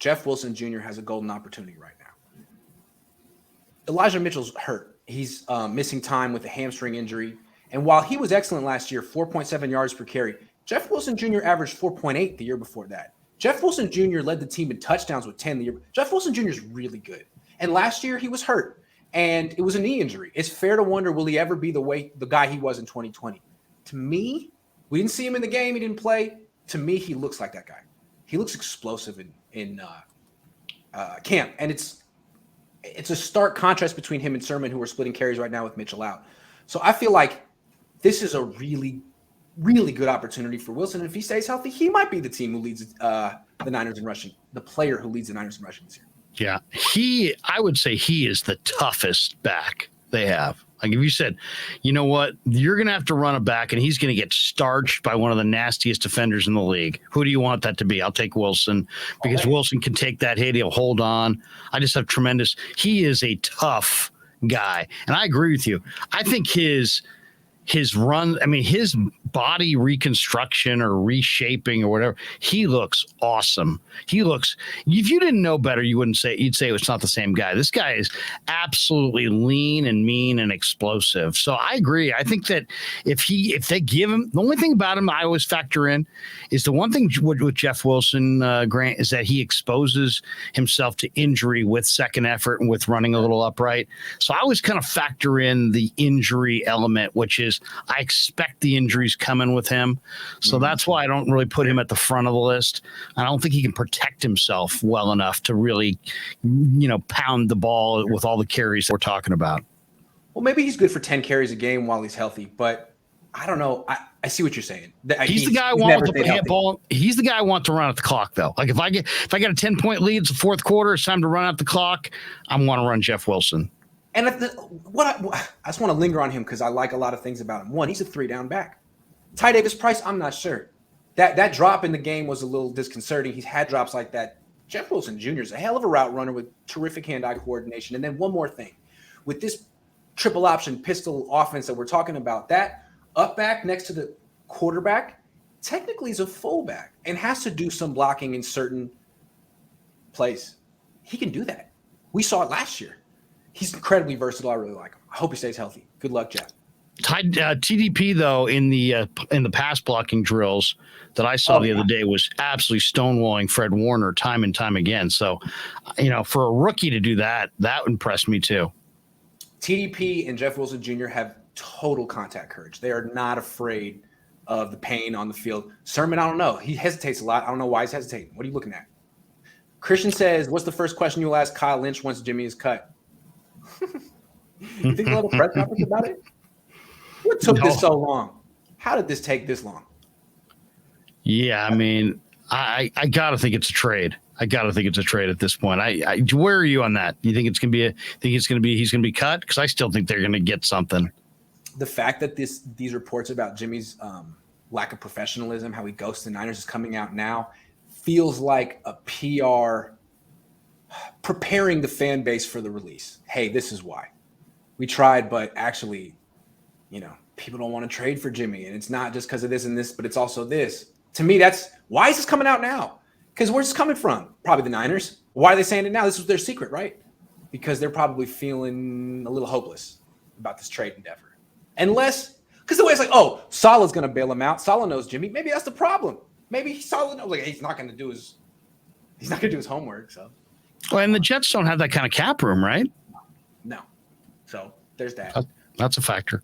Jeff Wilson Jr. has a golden opportunity right now. Elijah Mitchell's hurt. He's missing time with a hamstring injury. And while he was excellent last year, 4.7 yards per carry, Jeff Wilson Jr. averaged 4.8 the year before that. Jeff Wilson Jr. led the team in touchdowns with 10 the year. Jeff Wilson Jr. is really good. And last year he was hurt, and it was a knee injury. It's fair to wonder, will he ever be the guy he was in 2020? To me, we didn't see him in the game. He didn't play. To me, he looks like that guy. He looks explosive in camp, and it's a stark contrast between him and Sermon, who are splitting carries right now with Mitchell out. So I feel like this is a really, really good opportunity for Wilson. And if he stays healthy, he might be the team who leads the Niners in rushing, the player who leads the Niners in rushing this year. Yeah, I would say he is the toughest back they have. Like if you said, you know what, you're going to have to run a back and he's going to get starched by one of the nastiest defenders in the league. Who do you want that to be? I'll take Wilson because Wilson can take that hit. He'll hold on. I just have he is a tough guy. And I agree with you. I think his run, his body reconstruction or reshaping or whatever, he looks awesome. If you didn't know better, you'd say it's not the same guy. This guy is absolutely lean and mean and explosive. So I agree. I think that if they give him, the only thing about him I always factor in is the one thing with Jeff Wilson, Grant, is that he exposes himself to injury with second effort and with running a little upright. So I always kind of factor in the injury element, which is I expect the injuries coming with him. So that's why I don't really put him at the front of the list. I don't think he can protect himself well enough to really, pound the ball with all the carries we're talking about. Well, maybe he's good for 10 carries a game while he's healthy, but I don't know. I see what you're saying. He's the guy I want to play ball. He's the guy I want to run out the clock, though. Like if I get a 10-point lead, it's the fourth quarter, it's time to run out the clock. I want to run Jeff Wilson. And I just want to linger on him because I like a lot of things about him. One, he's a 3-down back. Ty Davis Price, I'm not sure. That drop in the game was a little disconcerting. He's had drops like that. Jeff Wilson Jr. is a hell of a route runner with terrific hand-eye coordination. And then one more thing. With this triple option pistol offense that we're talking about, that up back next to the quarterback technically is a fullback and has to do some blocking in certain plays. He can do that. We saw it last year. He's incredibly versatile. I really like him. I hope he stays healthy. Good luck, Jeff. TDP, though, in the pass blocking drills that I saw the other day was absolutely stonewalling Fred Warner time and time again. So, for a rookie to do that impressed me too. TDP and Jeff Wilson Jr. have total contact courage. They are not afraid of the pain on the field. Sermon, I don't know. He hesitates a lot. I don't know why he's hesitating. What are you looking at? Christian says, what's the first question you'll ask Kyle Lynch once Jimmy is cut? You think a little press conference about it? What took this so long? How did this take this long? Yeah, I gotta think it's a trade. I gotta think it's a trade at this point. Where are you on that? You think he's gonna be cut? Because I still think they're gonna get something. The fact that these reports about Jimmy's lack of professionalism, how he ghosts the Niners, is coming out now, feels like a PR preparing the fan base for the release. Hey, this is why. We tried, but actually, people don't want to trade for Jimmy. And it's not just because of this and this, but it's also this. To me, that's why is this coming out now? Because where's this coming from? Probably the Niners. Why are they saying it now? This was their secret, right? Because they're probably feeling a little hopeless about this trade endeavor. Because the way it's like, Salah's going to bail him out. Salah knows Jimmy. Maybe that's the problem. Maybe Salah knows, he's not going to do his homework. So. Well, and the Jets don't have that kind of cap room, right? No. So there's that. That's a factor.